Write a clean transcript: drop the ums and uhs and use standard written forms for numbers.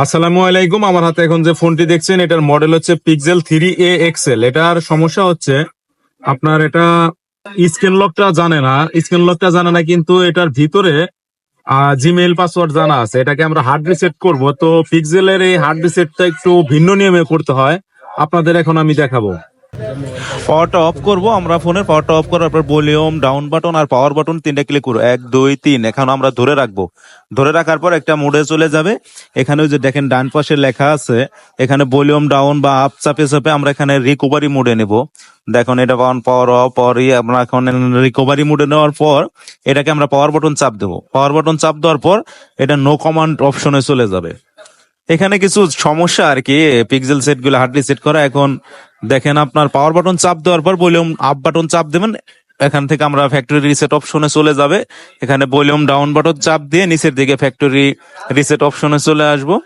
আসসালামু আলাইকুম। আমার হাতে এখন যে ফোনটি দেখছেন এটার মডেল হচ্ছে পিক্সেল 3a এক্সেল। এটার সমস্যা হচ্ছে আপনার এটা স্ক্রিন লকটা জানে না, কিন্তু এটার ভিতরে জিমেইল পাসওয়ার্ড জানা আছে। এটাকে আমরা হার্ড রিসেট করব, তো পিক্সেলের এই হার্ড রিসেটটা একটু ভিন্ন নিয়মে করতে হয়। আপনাদের এখন আমি দেখাবো। পাওয়ারটা অফ করব। আমরা ফোনের পাওয়ারটা অফ করার পর ভলিউম ডাউন বাটন আর পাওয়ার বাটন তিনটা ক্লিক করবো, 1 2 3। এখন আমরা ধরে রাখবো। ধরে রাখার পর একটা মোডে চলে যাবে। এখানে ওই যে দেখেন ডান পাশে লেখা আছে, এখানে ভলিউম ডাউন বা আপ চাপে চাপে আমরা এখানে রিকভারি মোডে নেব। দেখুন এটা পাওয়ার অফ আমরা এখন রিকভারি মোডে নেওয়ার পর এটাকে আমরা পাওয়ার বাটন চাপ দেবো। পাওয়ার বাটন চাপ দেওয়ার পর এটা নো কমান্ড অপশনে চলে যাবে। এখানে কিছু সমস্যা আর কি পিক্সেল সেট গুলো হার্ড রিসেট করা। এখন দেখেন আপনার পাওয়ার বাটন চাপ দেওয়ার পর ভলিউম আপ বাটন চাপ দেবেন, এখান থেকে আমরা ফ্যাক্টরি রিসেট অপশনে চলে যাবে। এখানে ভলিউম ডাউন বাটন চাপ দিয়ে নিচের দিকে ফ্যাক্টরি রিসেট অপশনে চলে আসবো।